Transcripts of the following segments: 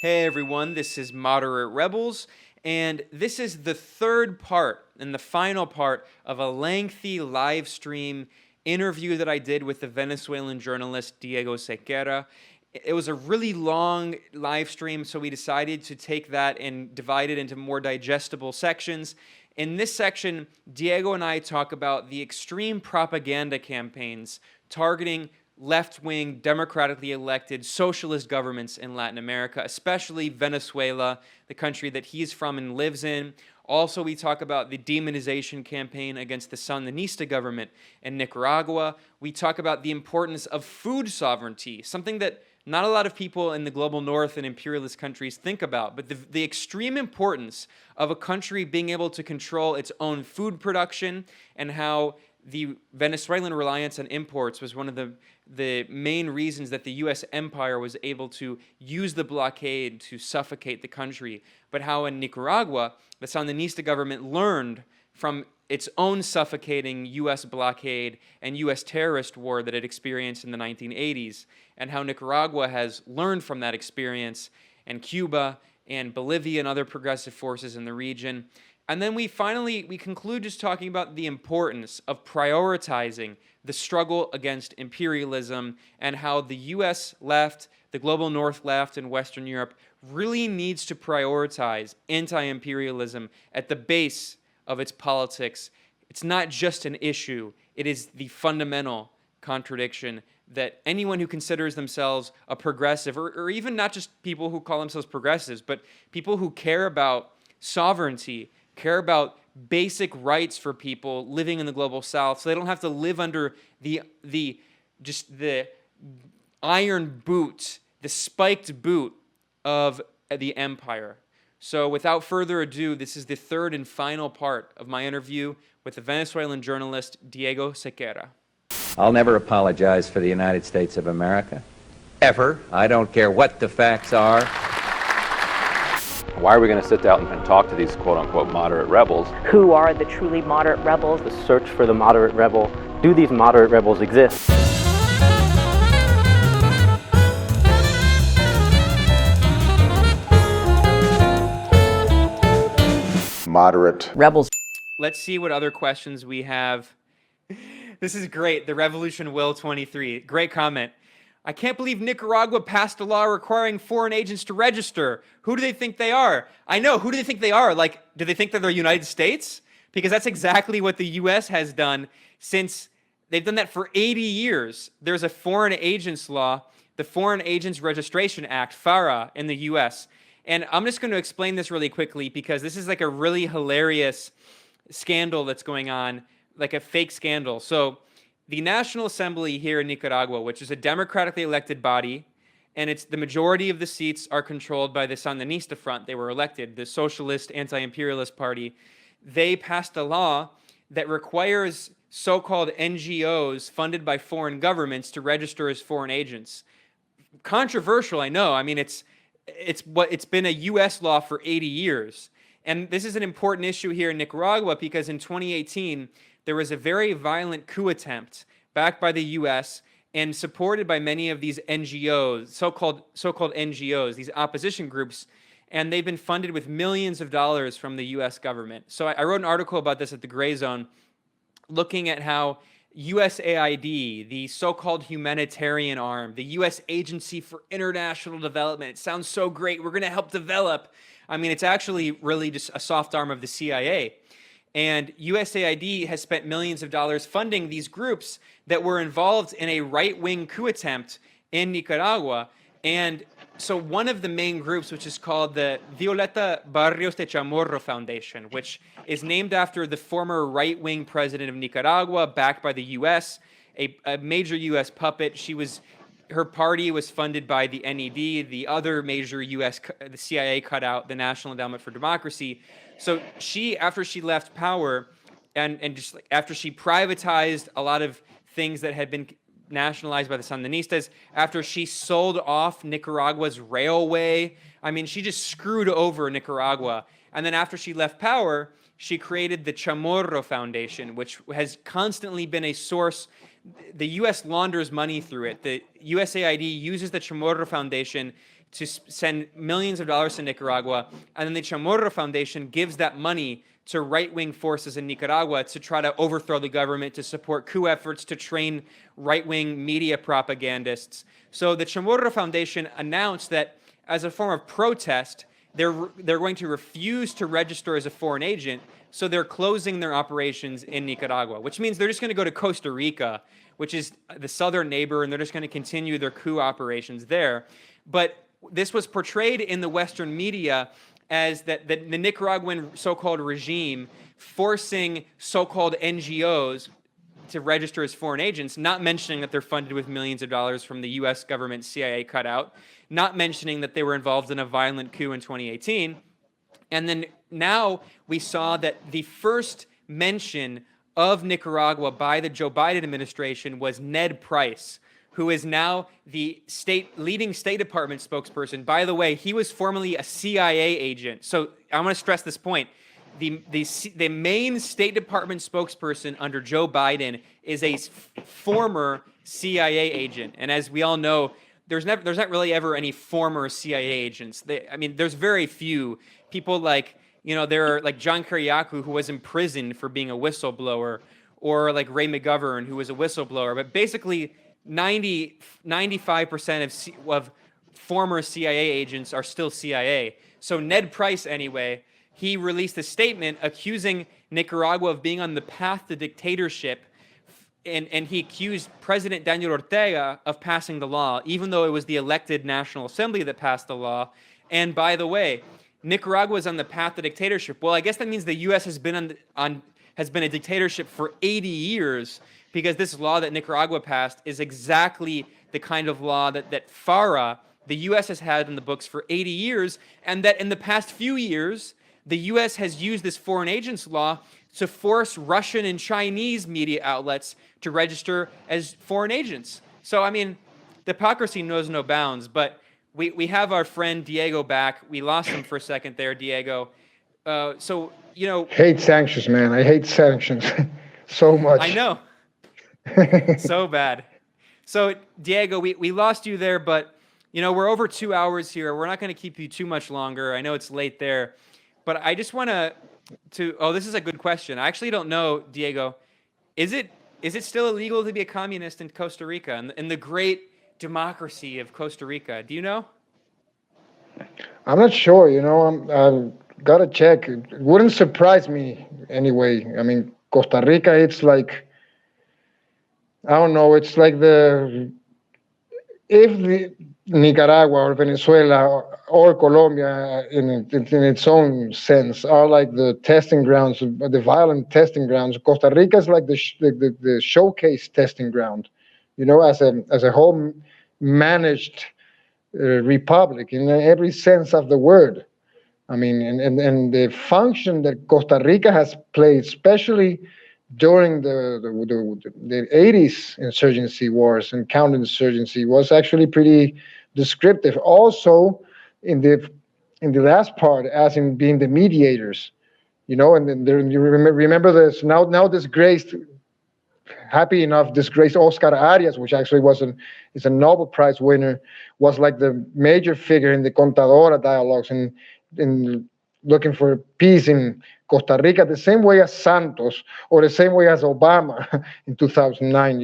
Hey everyone, this is Moderate Rebels, and this is the third part and the final part of a lengthy live stream interview that I did with the Venezuelan journalist Diego Sequera. It was a really long live stream, so we decided to take that and divide it into more digestible sections. In this section, Diego and I talk about the extreme propaganda campaigns targeting left-wing, democratically elected socialist governments in Latin America, especially Venezuela, the country that he's from and lives in. Also, we talk about the demonization campaign against the Sandinista government in Nicaragua. We talk about the importance of food sovereignty, something that not a lot of people in the global north and imperialist countries think about, but the extreme importance of a country being able to control its own food production, and how the Venezuelan reliance on imports was one of the main reasons that the U.S. empire was able to use the blockade to suffocate the country. But how in Nicaragua, the Sandinista government learned from its own suffocating U.S. blockade and U.S. terrorist war that it experienced in the 1980s, and how Nicaragua has learned from that experience, and Cuba and Bolivia and other progressive forces in the region. And then we conclude just talking about the importance of prioritizing the struggle against imperialism, and how the U.S. left, the global north left, and Western Europe really needs to prioritize anti-imperialism at the base of its politics. It's not just an issue, it is the fundamental contradiction that anyone who considers themselves a progressive, or even not just people who call themselves progressives, but people who care about sovereignty, care about basic rights for people living in the global south, so they don't have to live under the iron boot, the spiked boot of the empire. So without further ado, this is the third and final part of my interview with the Venezuelan journalist Diego Sequera. I'll never apologize for the United States of America. Ever. I don't care what the facts are. Why are we going to sit down and talk to these quote-unquote moderate rebels? Who are the truly moderate rebels? The search for the moderate rebel. Do these moderate rebels exist? Moderate Rebels. Let's see what other questions we have. This is great. The Revolution Will 23. Great comment. I can't believe Nicaragua passed a law requiring foreign agents to register. Who do they think they are? I know. Who do they think they are? Like, do they think that they're the United States? Because that's exactly what the U.S. has done since they've done that for 80 years. There's a foreign agents law, the Foreign Agents Registration Act, FARA, in the U.S. And I'm just going to explain this really quickly because this is like a really hilarious scandal that's going on, like a fake scandal. So the National Assembly here in Nicaragua, which is a democratically elected body, and the majority of the seats are controlled by the Sandinista Front. They were elected, the socialist anti-imperialist party. They passed a law that requires so-called NGOs funded by foreign governments to register as foreign agents. Controversial, I know. I mean, it's been a U.S. law for 80 years. And this is an important issue here in Nicaragua because in 2018, there was a very violent coup attempt backed by the U.S. and supported by many of these NGOs, so-called NGOs, these opposition groups, and they've been funded with millions of dollars from the U.S. government. So I wrote an article about this at the Gray Zone, looking at how USAID, the so-called humanitarian arm, the U.S. Agency for International Development, it sounds so great, we're going to help develop. I mean, it's actually really just a soft arm of the CIA. And USAID has spent millions of dollars funding these groups that were involved in a right-wing coup attempt in Nicaragua. And so one of the main groups, which is called the Violeta Barrios de Chamorro Foundation, which is named after the former right-wing president of Nicaragua, backed by the U.S., a major U.S. puppet. Her party was funded by the NED, the other major the CIA cut out, the National Endowment for Democracy. So after she left power, and just after she privatized a lot of things that had been nationalized by the Sandinistas, after she sold off Nicaragua's railway, I mean, she just screwed over Nicaragua. And then after she left power, she created the Chamorro Foundation, which has constantly been a source. The U.S. launders money through it. The USAID uses the Chamorro Foundation to send millions of dollars to Nicaragua, and then the Chamorro Foundation gives that money to right-wing forces in Nicaragua to try to overthrow the government, to support coup efforts, to train right-wing media propagandists. So the Chamorro Foundation announced that as a form of protest, they're going to refuse to register as a foreign agent, so they're closing their operations in Nicaragua, which means they're just going to go to Costa Rica, which is the southern neighbor, and they're just going to continue their coup operations there. But this was portrayed in the Western media as that the Nicaraguan so-called regime forcing so-called NGOs to register as foreign agents, not mentioning that they're funded with millions of dollars from the US government CIA cutout, not mentioning that they were involved in a violent coup in 2018. And then now we saw that the first mention of Nicaragua by the Joe Biden administration was Ned Price, who is now the leading State Department spokesperson. By the way, he was formerly a CIA agent. So I want to stress this point. The main State Department spokesperson under Joe Biden is a former CIA agent. And as we all know, there's not really ever any former CIA agents. There's very few people like, there are like John Kiriakou, who was imprisoned for being a whistleblower, or like Ray McGovern, who was a whistleblower. But basically, 95% of former CIA agents are still CIA. So Ned Price, anyway, he released a statement accusing Nicaragua of being on the path to dictatorship, and he accused President Daniel Ortega of passing the law, even though it was the elected National Assembly that passed the law. And by the way, Nicaragua is on the path to dictatorship. Well, I guess that means the U.S. has been has been a dictatorship for 80 years, because this law that Nicaragua passed is exactly the kind of law that FARA, the U.S. has had in the books for 80 years, and that in the past few years, the U.S. has used this foreign agents law to force Russian and Chinese media outlets to register as foreign agents. So, the hypocrisy knows no bounds, but we have our friend Diego back. We lost him for a second there, Diego. Hate sanctions, man. I hate sanctions so much. I know. So bad. So, Diego, we lost you there, but, we're over 2 hours here. We're not going to keep you too much longer. I know it's late there. But I just want this is a good question. I actually don't know, Diego. Is it still illegal to be a communist in Costa Rica, in the great democracy of Costa Rica? Do you know? I'm not sure, I've got to check. It wouldn't surprise me anyway. Costa Rica, it's like, I don't know, it's like if Nicaragua or Venezuela or Colombia, in its own sense, are like the testing grounds, the violent testing grounds, Costa Rica is like the showcase testing ground, as a whole managed republic in every sense of the word. And the function that Costa Rica has played, especially during the 80s insurgency wars and counterinsurgency, was actually pretty descriptive. Also, in the last part, as in being the mediators, and then you remember this now disgraced, happy enough disgraced Oscar Arias, which actually is a Nobel Prize winner, was like the major figure in the Contadora dialogues and in looking for peace in Costa Rica, the same way as Santos or the same way as Obama in 2009,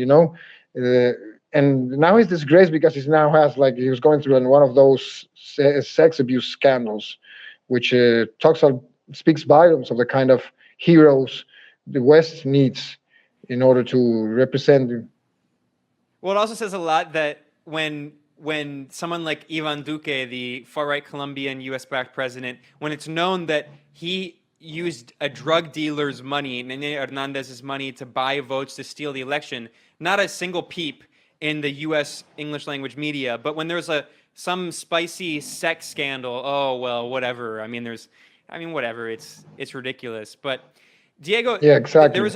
and now he's disgraced because he was going through one of those sex abuse scandals, which speaks volumes of the kind of heroes the West needs in order to represent. Well, it also says a lot that when someone like Ivan Duque, the far-right Colombian US-backed president, when it's known that he used a drug dealer's money, Nene Hernandez's money, to buy votes to steal the election, not a single peep in the U.S. English language media. But when there's some spicy sex scandal, oh, well, whatever. Whatever. It's ridiculous. But Diego, yeah, exactly.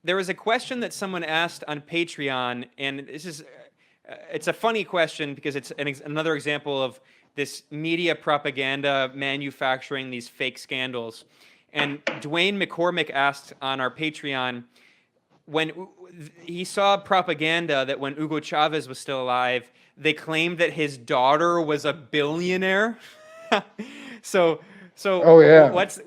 There was a question that someone asked on Patreon, and it's a funny question because it's another example of this media propaganda manufacturing these fake scandals. And Dwayne McCormick asked on our Patreon, when he saw propaganda that when Hugo Chavez was still alive, they claimed that his daughter was a billionaire. so Oh yeah. what's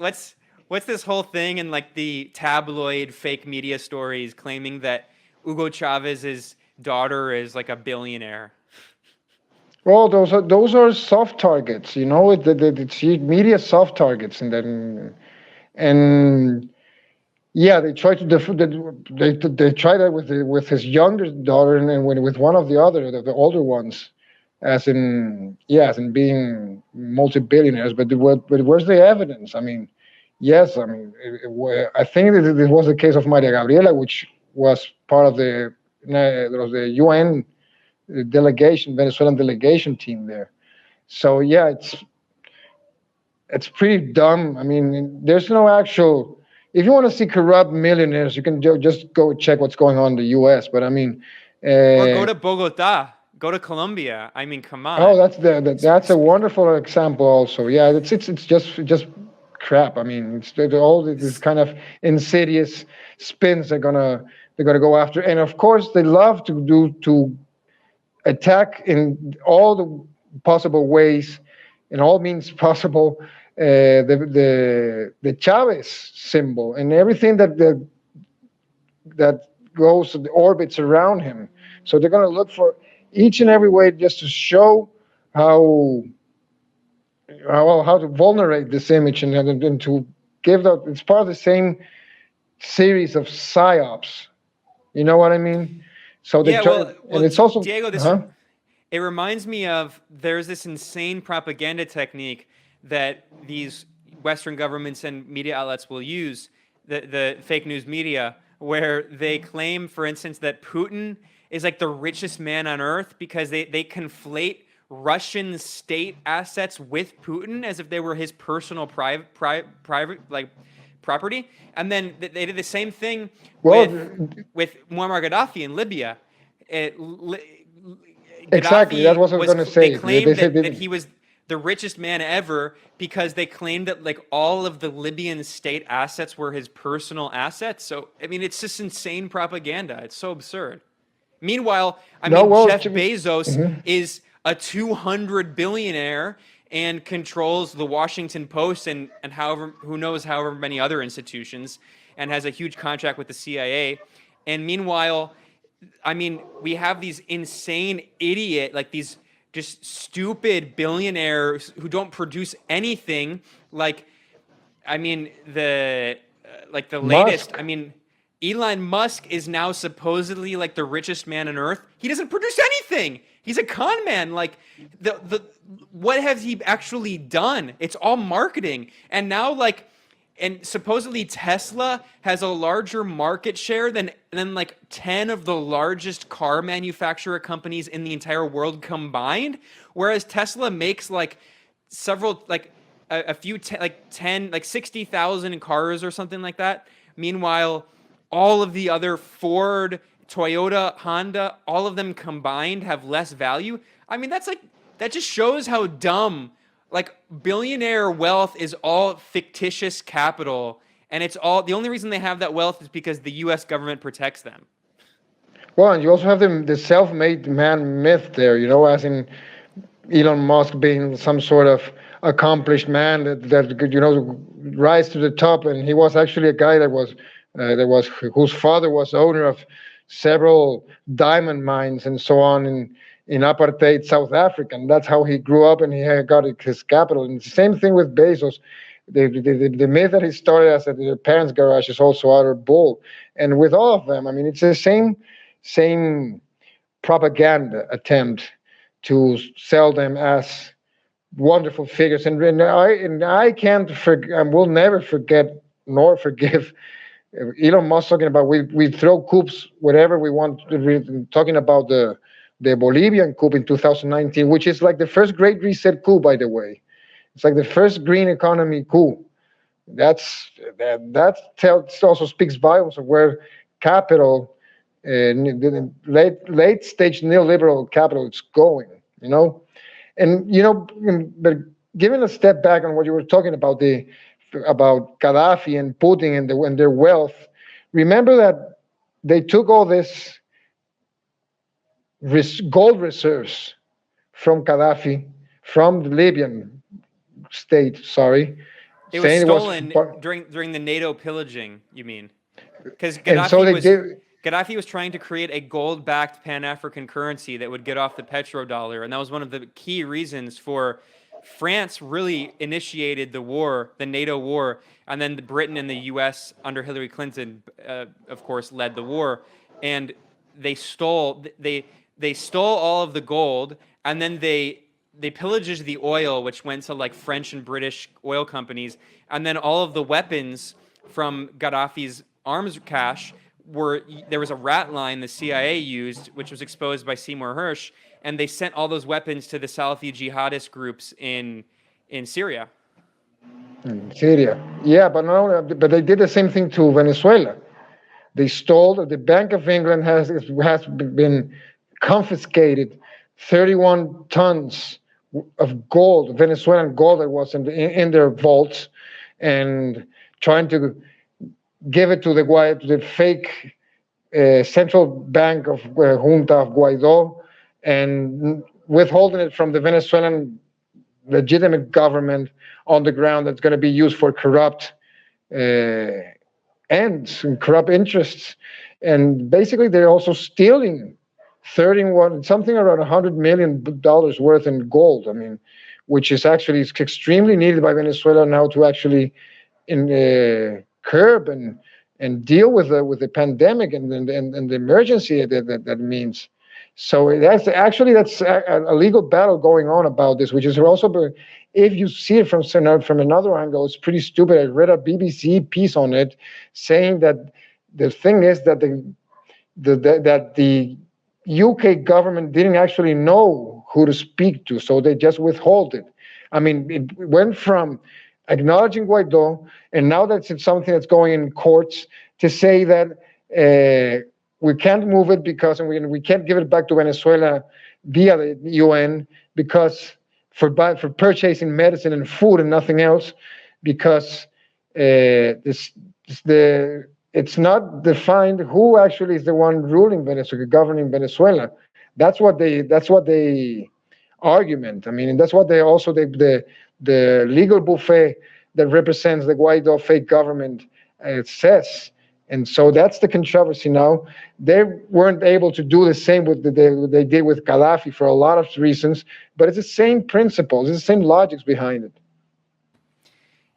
this whole thing and like the tabloid fake media stories claiming that Hugo Chavez's daughter is like a billionaire? Well, those are soft targets, you know. It's media soft targets, and yeah, they try to they try that with his younger daughter, and then with one of the older ones, as in being multi-billionaires. But where's the evidence? I mean, yes, I mean, I think that it was the case of Maria Gabriela, which was part of the UN delegation, Venezuelan delegation team there. So yeah, it's pretty dumb. I mean, there's no actual. If you want to see corrupt millionaires, you can just go check what's going on in the U.S. But I mean, Or go to Bogota, go to Colombia. I mean, come on. oh, that's a wonderful example. Also, yeah, it's just crap. I mean, all this kind of insidious spins they're gonna go after, and of course they love to attack in all the possible ways, in all means possible, the Chavez symbol and everything that goes orbits around him. So they're going to look for each and every way just to show how to vulnerate this image and to give that. It's part of the same series of psyops. You know what I mean? So they Yeah, try, well, and it's also Diego, uh-huh. it reminds me of there's this insane propaganda technique that these Western governments and media outlets will use, the fake news media, where they claim, for instance, that Putin is like the richest man on earth because they conflate Russian state assets with Putin as if they were his personal private like property. And then they did the same thing Well, with Muammar Gaddafi in Libya. exactly. That's what I was going to say. They claimed said that he was the richest man ever because they claimed that like all of the Libyan state assets were his personal assets. So I mean, it's just insane propaganda. It's so absurd. Meanwhile, Jeff Bezos is a 200 billionaire and controls the Washington Post and however many other institutions, and has a huge contract with the CIA. And meanwhile, I mean, we have these insane like these just stupid billionaires who don't produce anything. Like, I mean, the latest, I mean, Elon Musk is now supposedly like the richest man on earth. He doesn't produce anything. He's a con man. Like what has he actually done? It's all marketing. And now and supposedly Tesla has a larger market share than like 10 of the largest car manufacturer companies in the entire world combined. Whereas Tesla makes like several, like a few, 10, like 60,000 cars or something like that. Meanwhile, all of the other Ford, Toyota, Honda, all of them combined have less value. I mean, that just shows how dumb, like, billionaire wealth is all fictitious capital, and it's all, the only reason they have that wealth is because the US government protects them. Well, and you also have the self-made man myth there, you know, as in Elon Musk being some sort of accomplished man that could, you know, rise to the top, and he was actually a guy whose father was owner of several diamond mines and so on in apartheid South Africa, and that's how he grew up and he had got his capital. And the same thing with Bezos. The myth that he started as their parents' garage is also utter bull. And with all of them, I mean, it's the same propaganda attempt to sell them as wonderful figures. And I can't forget, and will never forget nor forgive Elon Musk talking about we throw coups whatever we want. Talking about the Bolivian coup in 2019, which is like the first Great Reset coup, by the way. It's like the first green economy coup. That also speaks volumes of where capital, late stage neoliberal capital, is going. You know, and you know, but giving a step back on what you were talking about about Gaddafi and Putin and their wealth. Remember that they took all this gold reserves from Gaddafi, from the Libyan state, sorry. It was saying stolen part- during the NATO pillaging, you mean? Because and so they did. Gaddafi was trying to create a gold-backed Pan-African currency that would get off the petrodollar, and that was one of the key reasons for France really initiated the war, the NATO war, and then Britain and the U.S. under Hillary Clinton, of course, led the war, and they stole all of the gold, and then they pillaged the oil, which went to like French and British oil companies, and then all of the weapons from Gaddafi's arms cache there was a rat line the CIA used, which was exposed by Seymour Hersh, and they sent all those weapons to the Salafi jihadist groups in Syria. Syria, yeah, but they did the same thing to Venezuela. They stole. The Bank of England has been confiscated 31 tons of gold, Venezuelan gold that was in their vaults, and trying to give it to the fake central bank of junta of Guaido, and withholding it from the Venezuelan legitimate government on the ground that's going to be used for corrupt ends and corrupt interests. And basically, they're also stealing something around $100 million worth in gold. I mean, which is actually extremely needed by Venezuela now to actually curb and deal with the pandemic and the emergency that means. So that's a legal battle going on about this, which is also, if you see it from another angle, it's pretty stupid. I read a BBC piece on it saying that the thing is that the UK government didn't actually know who to speak to, so they just withhold it. I mean, it went from acknowledging Guaido, and now that's something that's going in courts to say that we can't move it because we can't give it back to Venezuela via the UN because for purchasing medicine and food and nothing else, because it's not defined who actually is the one ruling Venezuela, governing Venezuela. That's what they argument. I mean, and that's what they also the legal buffet that represents the Guaido fake government says. And so that's the controversy now. They weren't able to do the same with they did with Gaddafi for a lot of reasons, but it's the same principles, it's the same logics behind it.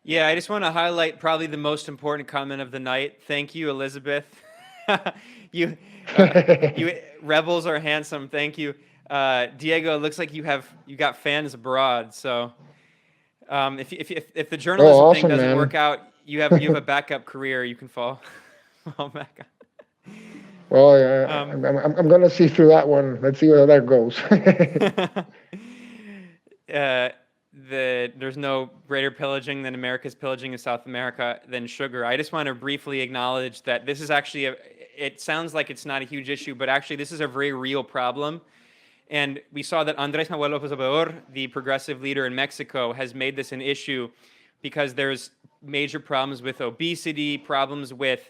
Yeah, I just want to highlight probably the most important comment of the night. Thank you, Elizabeth. You rebels are handsome. Thank you, Diego. It looks like you got fans abroad. So if the journalism thing doesn't work out, you have a backup career. You can fall back on. Well, I'm gonna see through that one. Let's see where that goes. There's no greater pillaging than America's pillaging of South America than sugar. I just want to briefly acknowledge that this is actually it sounds like it's not a huge issue, but actually this is a very real problem. And we saw that Andrés Manuel López Obrador, the progressive leader in Mexico, has made this an issue because there's major problems with obesity, problems with,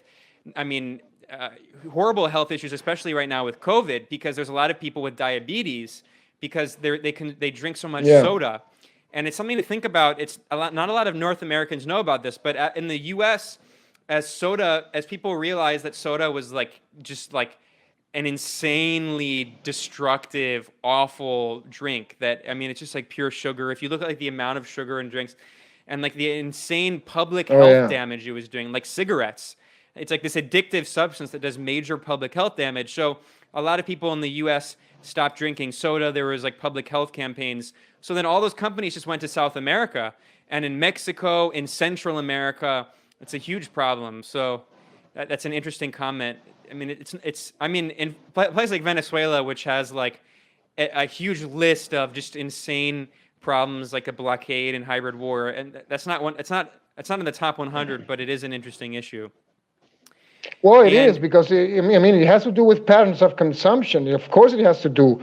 horrible health issues, especially right now with COVID, because there's a lot of people with diabetes because they drink so much soda. And it's something to think about. Not a lot of North Americans know about this, but in the U.S., as people realized that soda was just an insanely destructive, awful drink. It's just like pure sugar. If you look at the amount of sugar in drinks, and the insane public health damage it was doing, like cigarettes, it's like this addictive substance that does major public health damage. So a lot of people in the U.S. stopped drinking soda. There was public health campaigns. So then all those companies just went to South America, and in Mexico, in Central America, it's a huge problem. So that's an interesting comment. In places like Venezuela, which has a huge list of just insane problems like a blockade and hybrid war, and that's not one. It's not in the top 100, but it is an interesting issue. Well, it is because it has to do with patterns of consumption. Of course, it has to do.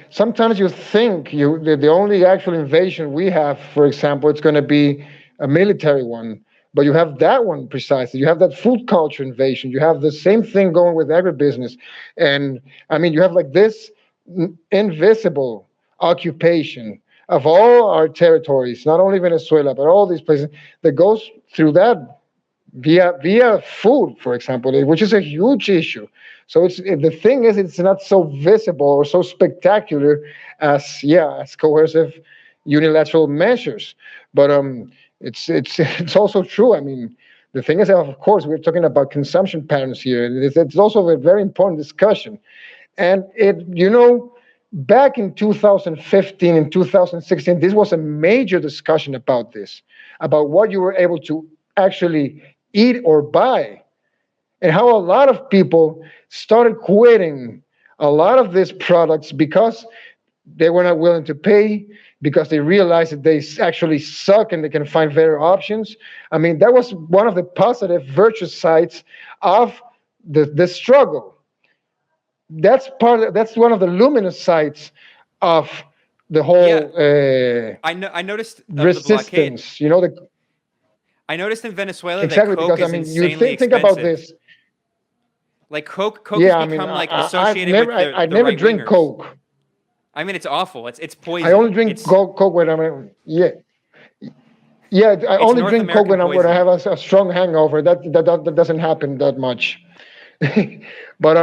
Sometimes you think the only actual invasion we have, for example, it's going to be a military one. But you have that one precisely. You have that food culture invasion. You have the same thing going with agribusiness. And I mean, you have like this invisible occupation of all our territories, not only Venezuela, but all these places that goes through that via food, for example, which is a huge issue. So the thing is, it's not so visible or so spectacular as coercive unilateral measures. But it's also true. I mean, the thing is, of course, we're talking about consumption patterns here. It's also a very important discussion. And back in 2015 and 2016, this was a major discussion about this, about what you were able to actually eat or buy, and how a lot of people started quitting a lot of these products because they were not willing to pay, because they realized that they actually suck and they can find better options. I mean, that was one of the positive virtuous sides of the struggle. That's one of the luminous sides of the whole I noticed of the blockade. resistance. You know, I noticed in Venezuela exactly, that Coke because I is mean, you insanely think about expensive. this. Like Coke Yeah, has I mean, become like I've associated never, with the I never right drink wingers. Coke. I mean, it's awful. It's poison. I only drink It's, Coke when I it's only North drink Coke American when I poison. have a strong hangover. That doesn't happen that much. but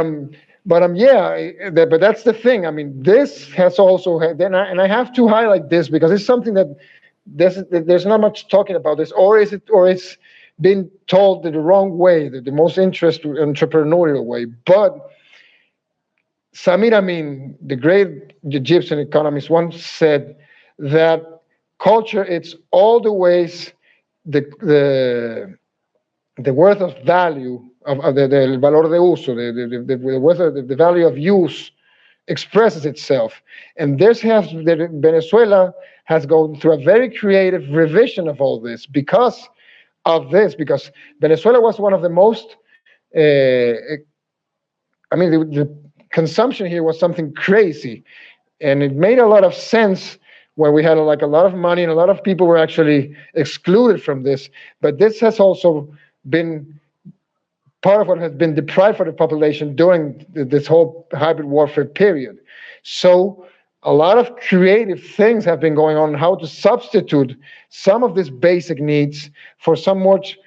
but that's the thing. I mean, this has also had, and I have to highlight this because it's something that there's not much talking about this, or it's been told the wrong way, the most entrepreneurial way. But Samir Amin, the great Egyptian economist, once said that culture, it's all the ways the worth of value of the valor de uso, the worth of the value of use expresses itself. And Venezuela has gone through a very creative revision of all this because Venezuela was one of the most the consumption here was something crazy, and it made a lot of sense when we had a lot of money and a lot of people were actually excluded from this. But this has also been part of what has been deprived for the population during this whole hybrid warfare period. So a lot of creative things have been going on how to substitute some of these basic needs for some much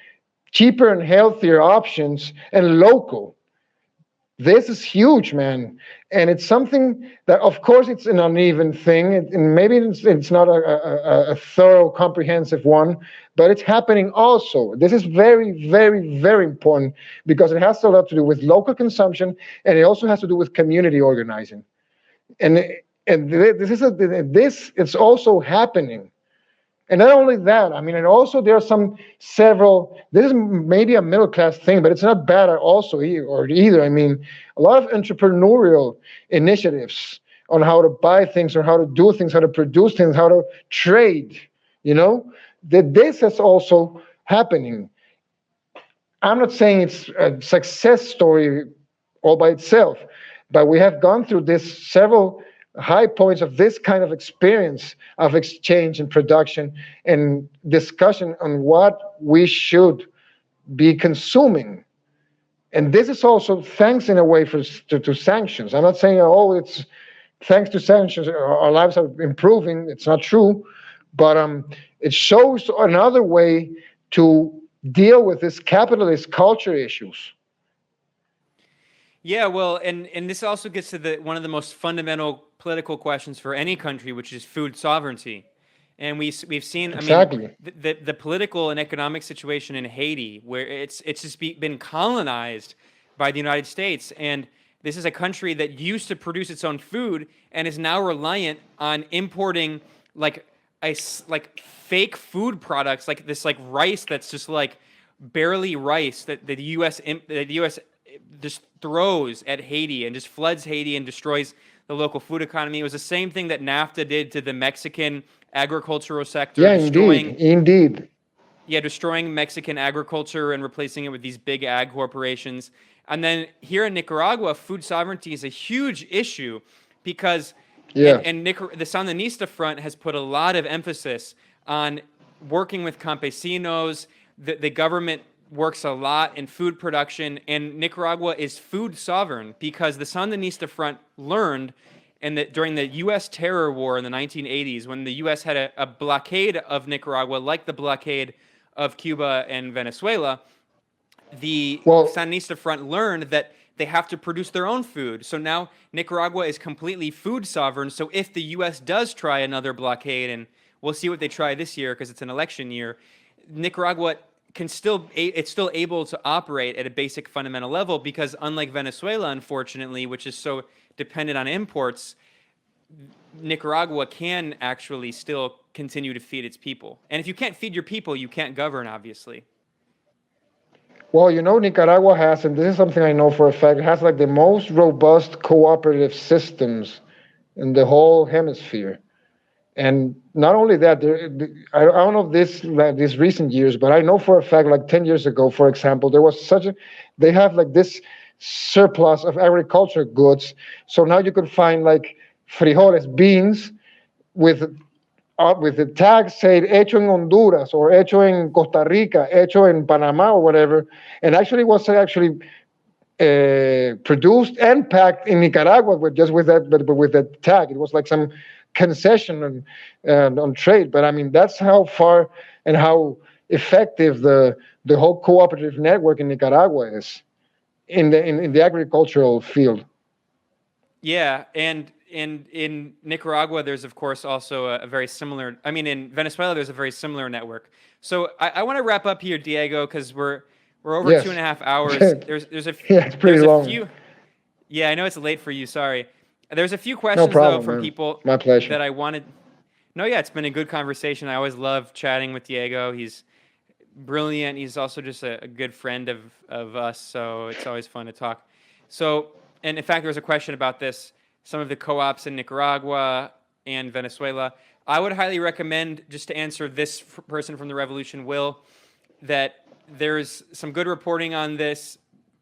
cheaper and healthier options and local. This is huge, man. And it's something that, of course, it's an uneven thing. And maybe it's not a thorough, comprehensive one, but it's happening also. This is very, very, very important because it has a lot to do with local consumption, and it also has to do with community organizing. And this is also happening. And not only that, I mean, and also there are several, this is maybe a middle class thing, but it's not bad either. I mean, a lot of entrepreneurial initiatives on how to buy things or how to do things, how to produce things, how to trade, that this is also happening. I'm not saying it's a success story all by itself, but we have gone through this several high points of this kind of experience of exchange and production and discussion on what we should be consuming. And this is also thanks in a way to sanctions. I'm not saying, it's thanks to sanctions our lives are improving. It's not true. But it shows another way to deal with this capitalist culture issues. Yeah, well, and this also gets to one of the most fundamental political questions for any country, which is food sovereignty. And we've seen, exactly. I mean, the political and economic situation in Haiti, where it's just been colonized by the United States, and this is a country that used to produce its own food and is now reliant on importing like fake food products, like this rice that's just like barely rice that the U.S. just throws at Haiti and just floods Haiti and destroys the local food economy. It was the same thing that NAFTA did to the Mexican agricultural sector. Yeah, indeed. Yeah, destroying Mexican agriculture and replacing it with these big ag corporations. And then here in Nicaragua, food sovereignty is a huge issue because the Sandinista front has put a lot of emphasis on working with campesinos, the government works a lot in food production, and Nicaragua is food sovereign because the Sandinista Front learned, and that during the U.S. terror war in the 1980s, when the U.S. had a blockade of Nicaragua, like the blockade of Cuba and Venezuela, the Well, Sandinista Front learned that they have to produce their own food. So now Nicaragua is completely food sovereign. So if the U.S. does try another blockade, and we'll see what they try this year because it's an election year, Nicaragua it's still able to operate at a basic fundamental level because unlike Venezuela, unfortunately, which is so dependent on imports, Nicaragua can actually still continue to feed its people. And if you can't feed your people, you can't govern, obviously. well, Nicaragua has, and this is something I know for a fact, it has like the most robust cooperative systems in the whole hemisphere. And not only that, I don't know if these recent years, but I know for a fact, like 10 years ago, for example, there was they have like this surplus of agriculture goods. So now you could find like frijoles, beans, with the tag saying hecho en Honduras or hecho en Costa Rica, hecho en Panama or whatever, and actually was produced and packed in Nicaragua with that tag. It was like some concession on trade. But I mean, that's how far and how effective the whole cooperative network in Nicaragua is in the agricultural field. Yeah, and in Nicaragua, there's of course also a very similar. I mean, in Venezuela, there's a very similar network. So I want to wrap up here, Diego, because we're over Yes. 2.5 hours. There's it's pretty long. Yeah, I know it's late for you. Sorry. There's a few No questions problem, though from man. people My pleasure. that I wanted. No, yeah, it's been a good conversation. I always love chatting with Diego. He's brilliant. He's also just a good friend of us, so it's always fun to talk. So, and in fact, there was a question about this. Some of the co-ops in Nicaragua and Venezuela. I would highly recommend, just to answer this person from the Revolution, Will, that there's some good reporting on this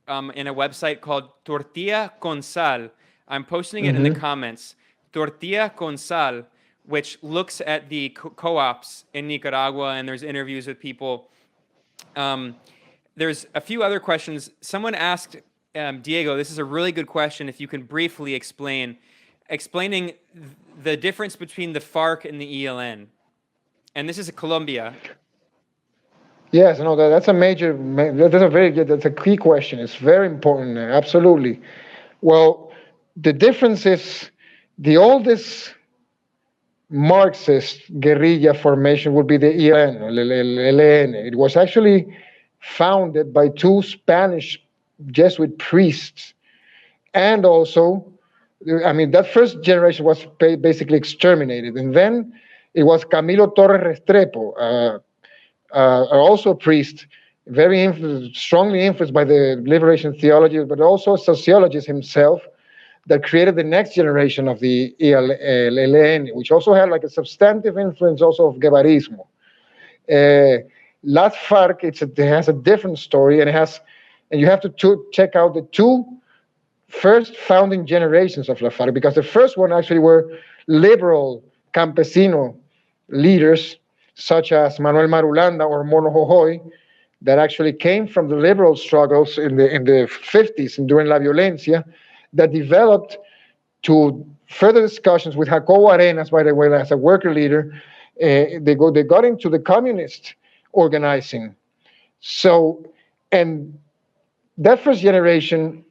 in a website called Tortilla con Sal. I'm posting it in the comments. Tortilla con Sal, which looks at the co-ops in Nicaragua, and there's interviews with people. There's a few other questions. Someone asked, Diego, this is a really good question, if you can briefly explaining the difference between the FARC and the ELN. And this is Colombia. Yes, no, that's that's a key question. It's very important, absolutely. Well, the difference is the oldest Marxist guerrilla formation would be the ELN, LN. It was actually founded by two Spanish Jesuit priests. And also, I mean, that first generation was basically exterminated. And then it was Camilo Torres Restrepo, also a priest, very strongly influenced by the liberation theology, but also a sociologist himself, that created the next generation of the ELN, which also had like a substantive influence also of Guevarismo. Las FARC, it has a different story, and you have to check out the two first founding generations of La FARC, because the first one actually were liberal campesino leaders, such as Manuel Marulanda or Mono Jojoy, that actually came from the liberal struggles in the 50s and during La Violencia, that developed to further discussions with Jacobo Arenas, by the way, as a worker leader. They got into the communist organizing. So, and that first generation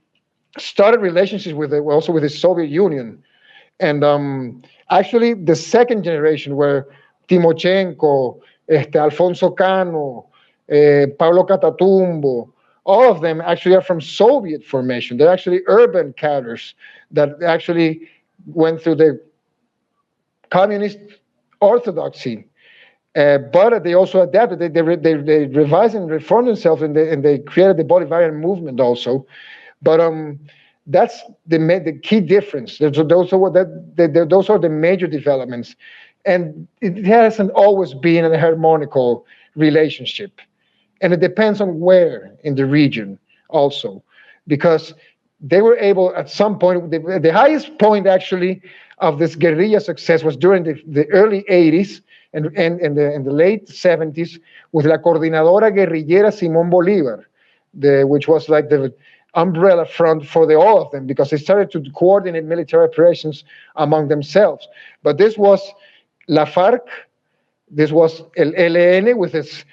started relationships also with the Soviet Union. And actually, the second generation, where Timochenko, Alfonso Cano, Pablo Catatumbo, all of them actually are from Soviet formation. They're actually urban cadres that actually went through the communist orthodoxy. But they also adapted. They revised and reformed themselves, and they created the Bolivarian movement also. But that's the key difference. Those are the major developments, and it hasn't always been a harmonical relationship, and it depends on where in the region also, because they were able at some point. The highest point actually of this guerrilla success was during the early 80s and the late 70s with La Coordinadora Guerrillera Simón Bolívar, which was like the umbrella front for all of them, because they started to coordinate military operations among themselves. But this was La FARC, this was El ELN with its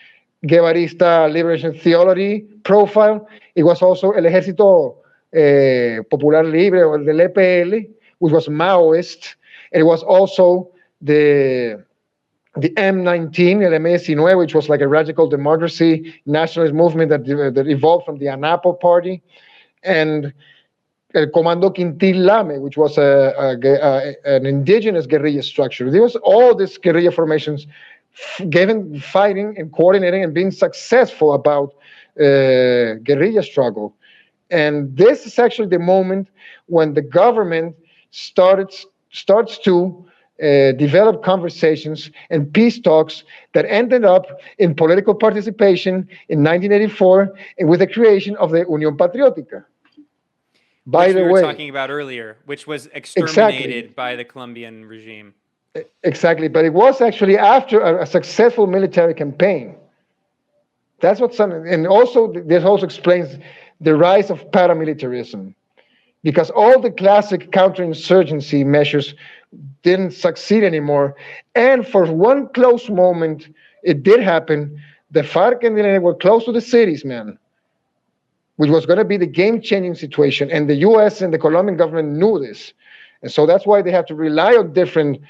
Guevarista liberation theology profile. It was also El Ejército Popular Libre, or the EPL, which was Maoist. And it was also the M19, El M19, which was like a radical democracy nationalist movement that evolved from the ANAPO party, and El Comando Quintil Lame, which was an indigenous guerrilla structure. There was all these guerrilla formations fighting and coordinating and being successful about guerrilla struggle. And this is actually the moment when the government starts to develop conversations and peace talks that ended up in political participation in 1984 and with the creation of the Unión Patriótica. Which we were talking about earlier, which was exterminated by the Colombian regime. Exactly, but it was actually after a successful military campaign. That's what and also this also explains the rise of paramilitarism, because all the classic counterinsurgency measures didn't succeed anymore. And for one close moment, it did happen. The FARC and the ELN were close to the cities, man, which was going to be the game-changing situation. And the U.S. and the Colombian government knew this. And so that's why they have to rely on different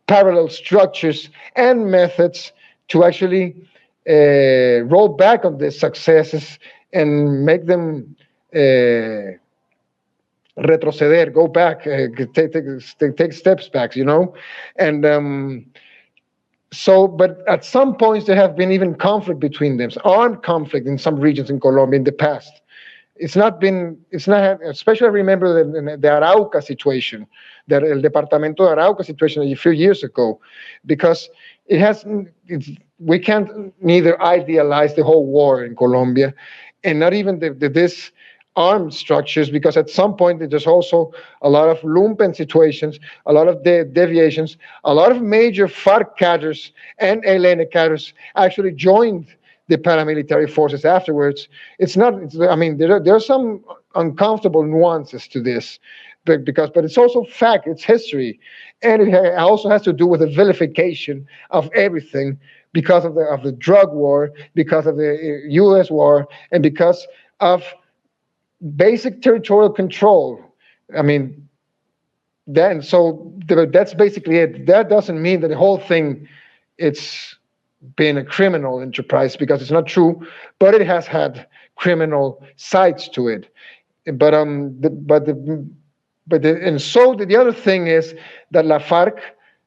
parallel structures and methods to actually roll back on the successes and make them retroceder, go back, take steps back, And but at some points there have been even conflict between them, armed conflict in some regions in Colombia in the past. Especially I remember the Arauca situation, the Departamento de Arauca situation a few years ago, because we can't neither idealize the whole war in Colombia and not even this armed structures, because at some point there's also a lot of lumpen situations, a lot of deviations, a lot of major FARC cadres and ELN cadres actually joined the paramilitary forces afterwards. There are some uncomfortable nuances to this, but it's also fact, it's history, and it also has to do with the vilification of everything because of the drug war, because of the U.S. war, and because of basic territorial control. That's basically it. That doesn't mean that the whole thing it's been a criminal enterprise, because it's not true, but it has had criminal sides to it. The other thing is that La FARC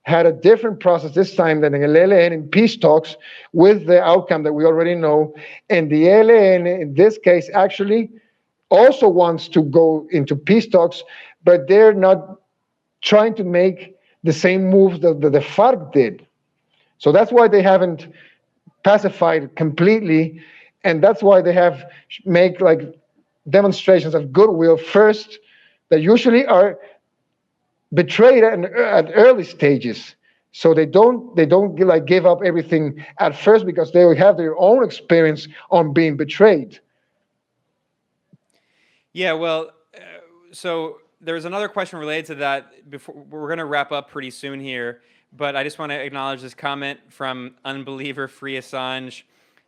had a different process this time than the ELN in peace talks, with the outcome that we already know. And the ELN in this case actually also wants to go into peace talks, but they're not trying to make the same moves that the FARC did. So that's why they haven't pacified completely, and that's why they have make like demonstrations of goodwill first that usually are betrayed at early stages. So they don't give up everything at first, because they have their own experience on being betrayed. Yeah, well, so there's another question related to that. Before we're going to wrap up pretty soon here, but I just want to acknowledge this comment from Unbeliever Free Assange.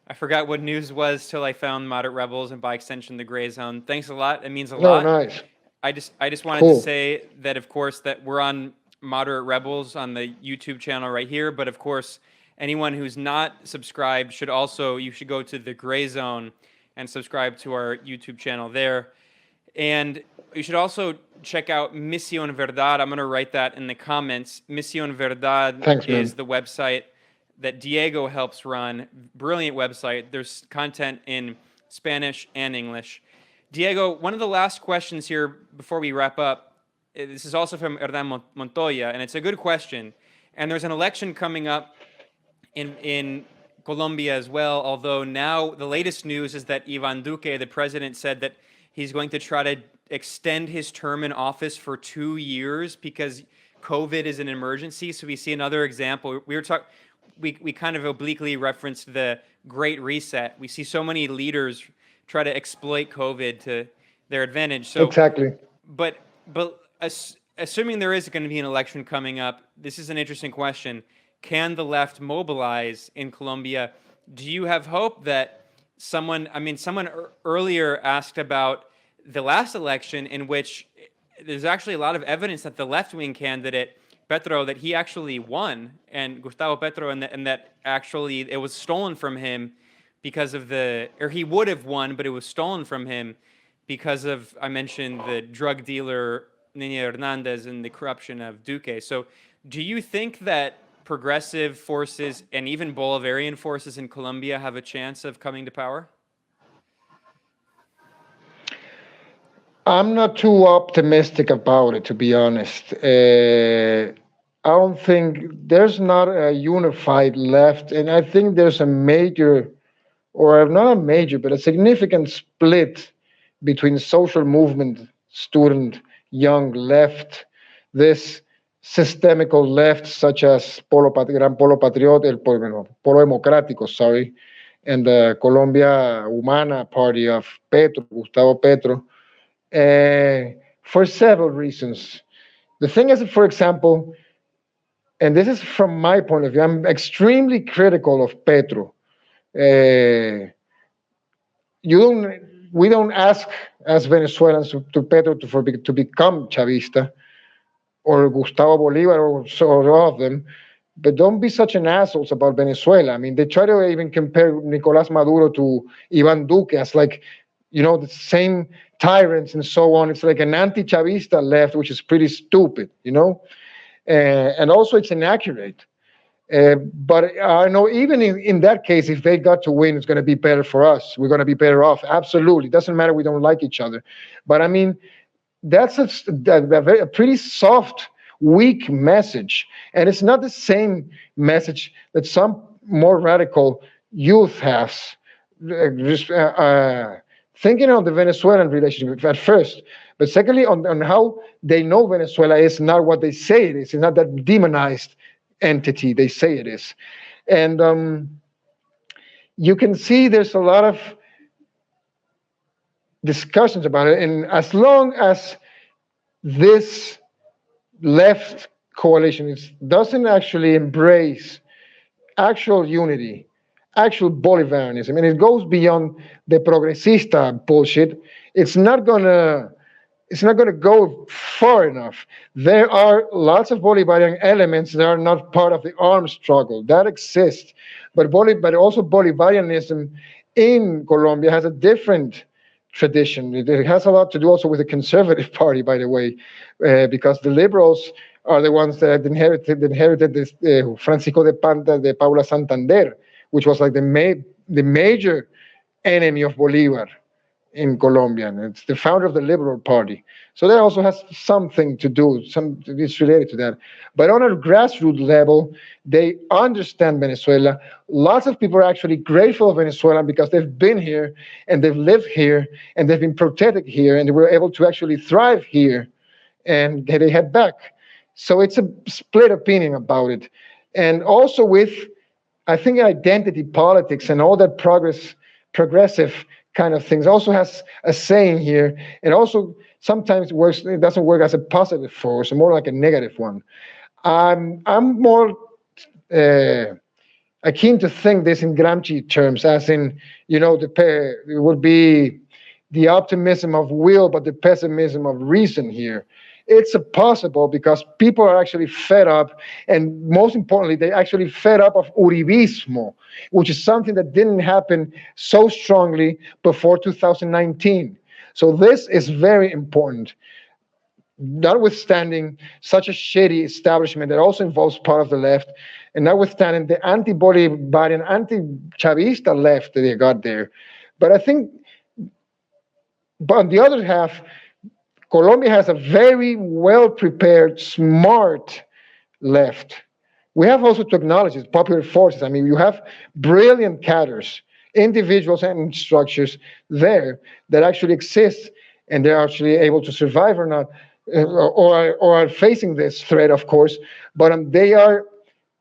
I forgot what news was till I found Moderate Rebels and by extension the Gray Zone. Thanks a lot. It means a lot. Nice. I just wanted to say that, of course, that we're on Moderate Rebels on the YouTube channel right here, but of course, anyone who's not subscribed should go to the Gray Zone and subscribe to our YouTube channel there. And you should also check out Misión Verdad. I'm going to write that in the comments. Misión Verdad is the website that Diego helps run. Brilliant website. There's content in Spanish and English. Diego, one of the last questions here before we wrap up, this is also from Hernan Montoya, and it's a good question. And there's an election coming up in Colombia as well, although now the latest news is that Iván Duque, the president, said that he's going to try to extend his term in office for 2 years because COVID is an emergency. So we see another example. We kind of obliquely referenced the Great Reset. We see so many leaders try to exploit COVID to their advantage. So Exactly. but assuming there is going to be an election coming up, this is an interesting question. Can the left mobilize in Colombia? Do you have hope that someone earlier asked about the last election in which there's actually a lot of evidence that the left-wing candidate, Petro, that he actually won, and Gustavo Petro, and that actually it was stolen from him because of he would have won, but it was stolen from him because of, I mentioned, the drug dealer Nina Hernandez and the corruption of Duque. So do you think that progressive forces and even Bolivarian forces in Colombia have a chance of coming to power? I'm not too optimistic about it, to be honest. I don't think there's not a unified left, and I think there's a major, or not a major, but a significant split between social movement, student, young left, this systemical left, such as Gran Polo Patriota, Polo Democrático, sorry, and the Colombia Humana party of Gustavo Petro, for several reasons. The thing is, for example, and this is from my point of view, I'm extremely critical of Petro. We don't ask as Venezuelans to Petro to become Chavista or Gustavo Bolivar or all of them, but don't be such an assholes about Venezuela. I mean, they try to even compare Nicolás Maduro to Iván Duque as like, the same tyrants and so on. It's like an anti-Chavista left, which is pretty stupid, and also it's inaccurate. But I know even in that case, if they got to win, it's going to be better for us. We're going to be better off. Absolutely. Doesn't matter. We don't like each other. But I mean, that's a pretty soft, weak message. And it's not the same message that some more radical youth has. Thinking on the Venezuelan relationship at first, but secondly, on how they know Venezuela is not what they say it is. It's not that demonized entity they say it is. And you can see there's a lot of discussions about it. And as long as this left coalition doesn't actually embrace actual unity, actual Bolivarianism, and it goes beyond the progresista bullshit, it's not gonna go far enough. There are lots of Bolivarian elements that are not part of the armed struggle that exist, but also Bolivarianism in Colombia has a different tradition. It has a lot to do also with the Conservative Party, by the way, because the liberals are the ones that inherited this Francisco de Paula Santander, which was like the major enemy of Bolivar in Colombia, and it's the founder of the Liberal Party. So that also has something to do, it's related to that. But on a grassroots level, they understand Venezuela. Lots of people are actually grateful of Venezuela because they've been here and they've lived here and they've been protected here and they were able to actually thrive here, and they head back. So it's a split opinion about it. And also with, I think, identity politics and all that progressive kind of things also has a saying here, and also sometimes it doesn't work as a positive force, more like a negative one. I'm more akin to think this in Gramsci terms, as in, it would be the optimism of will, but the pessimism of reason here. It's possible because people are actually fed up, and most importantly, they're actually fed up of Uribismo, which is something that didn't happen so strongly before 2019. So this is very important. Notwithstanding such a shitty establishment that also involves part of the left, and notwithstanding the anti-Bolivarian, anti-Chavista left that they got there. But I think, but on the other half, Colombia has a very well-prepared, smart left. We have also to acknowledge it, popular forces. I mean, you have brilliant cadres, individuals and structures there that actually exist and they're actually able to survive or not, or are facing this threat, of course. But they are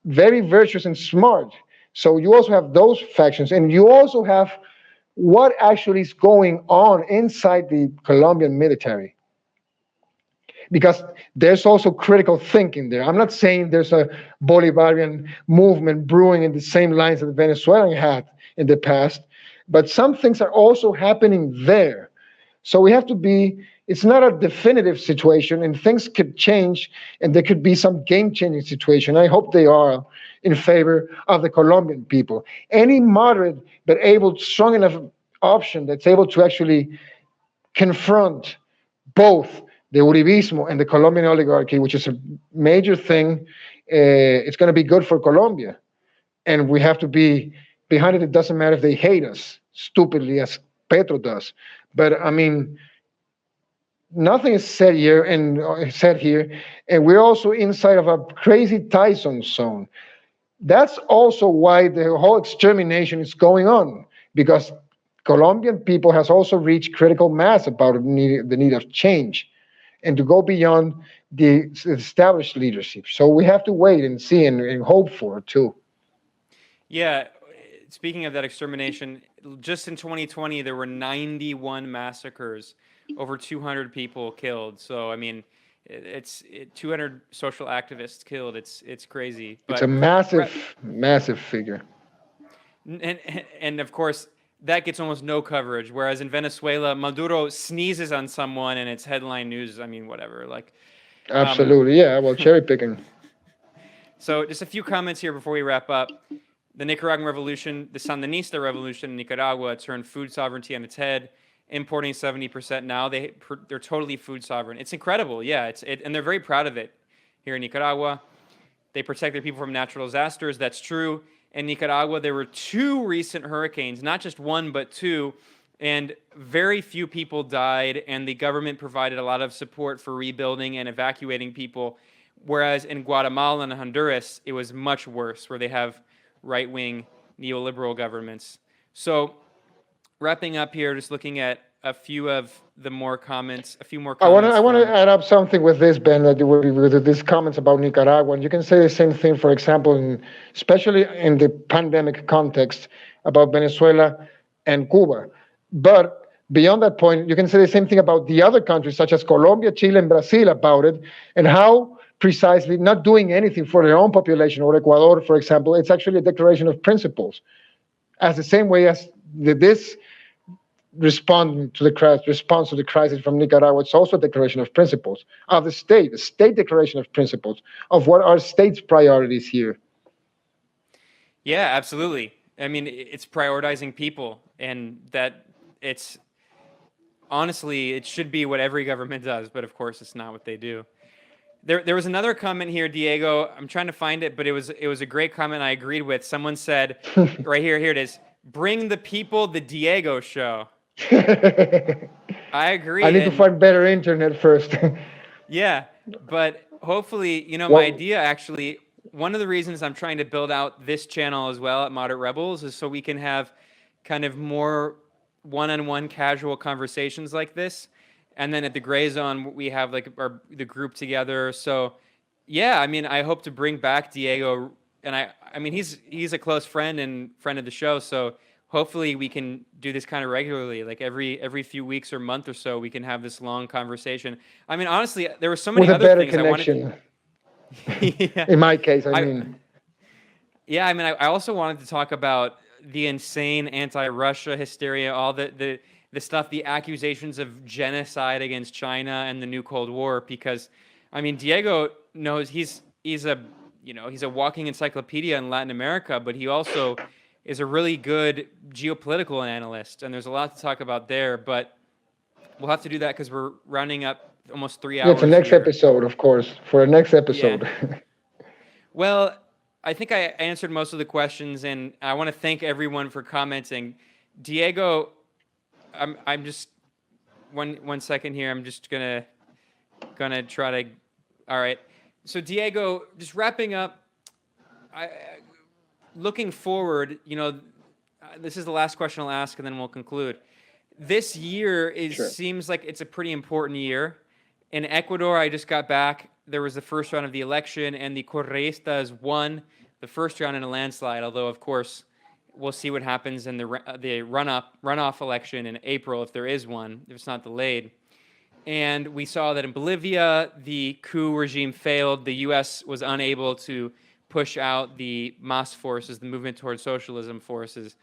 very virtuous and smart. So you also have those factions, and you also have what actually is going on inside the Colombian military. Because there's also critical thinking there. I'm not saying there's a Bolivarian movement brewing in the same lines that the Venezuelan had in the past, but some things are also happening there. So we have to be, it's not a definitive situation, and things could change, and there could be some game-changing situation. I hope they are in favor of the Colombian people. Any moderate but strong enough option that's able to actually confront both the Uribismo and the Colombian oligarchy, which is a major thing, it's going to be good for Colombia. And we have to be behind it. It doesn't matter if they hate us stupidly as Petro does. But I mean, nothing is said here, and we're also inside of a crazy Tyson zone. That's also why the whole extermination is going on, because Colombian people has also reached critical mass about the need of change, and to go beyond the established leadership. So we have to wait and see and hope for it too. Yeah, speaking of that extermination, just in 2020 there were 91 massacres, over 200 people killed. So I mean, it's 200 social activists killed. It's crazy. But it's a massive figure. And of course, that gets almost no coverage. Whereas in Venezuela, Maduro sneezes on someone and it's headline news. I mean, whatever. Like, absolutely, yeah. Well, cherry picking. So, just a few comments here before we wrap up. The Nicaraguan Revolution, the Sandinista Revolution in Nicaragua, turned food sovereignty on its head, importing 70% now. They're totally food sovereign. It's incredible, yeah. And they're very proud of it here in Nicaragua. They protect their people from natural disasters. That's true. In Nicaragua, there were 2 recent hurricanes, not just one, but 2, and very few people died, and the government provided a lot of support for rebuilding and evacuating people, whereas in Guatemala and Honduras, it was much worse, where they have right-wing neoliberal governments. So, wrapping up here, just looking at a few of the more comments, I want to add up something with this, Ben, with these comments about Nicaragua. And you can say the same thing, for example, especially in the pandemic context, about Venezuela and Cuba. But beyond that point, you can say the same thing about the other countries, such as Colombia, Chile, and Brazil, about it, and how precisely not doing anything for their own population, or Ecuador, for example, it's actually a declaration of principles. As the same way as this response to the crisis from Nicaragua, it's also a declaration of principles of the state declaration of principles of what are state's priorities here. Yeah, absolutely. I mean, it's prioritizing people, and that it's honestly, it should be what every government does, but of course it's not what they do. There was another comment here, Diego. I'm trying to find it, but it was a great comment I agreed with. Someone said, right here it is, "Bring the people the Diego show." I agree. I need to find better internet first. Yeah, but hopefully, my idea actually, one of the reasons I'm trying to build out this channel as well at Moderate Rebels is so we can have kind of more one-on-one casual conversations like this. And then at the Gray Zone, we have like the group together. So yeah, I mean, I hope to bring back Diego, and I mean, he's a close friend and friend of the show. So hopefully we can do this kind of regularly, like every few weeks or month or so, we can have this long conversation. I mean, honestly, there were so many other things connection. I wanted to... Yeah. In my case, I mean. Yeah, I mean, I also wanted to talk about the insane anti-Russia hysteria, all the stuff, the accusations of genocide against China and the new Cold War, because, I mean, Diego knows he's a walking encyclopedia in Latin America, but he also is a really good geopolitical analyst, and there's a lot to talk about there, but we'll have to do that because we're rounding up almost 3 hours. Yeah, it's the next episode, of course, for the next episode. Yeah. Well, I think I answered most of the questions, and I want to thank everyone for commenting. Diego, I'm just one second here. I'm just gonna try to. All right. So Diego, just wrapping up. Looking forward, this is the last question I'll ask, and then we'll conclude. this year seems like it's a pretty important year. In Ecuador, I just got back. There was the first round of the election, and the Correistas won the first round in a landslide. Although, of course, we'll see what happens in the runoff election in April, if there is one, if it's not delayed. And we saw that in Bolivia, the coup regime failed. The U.S. was unable to push out the MAS forces, the movement towards socialism forces.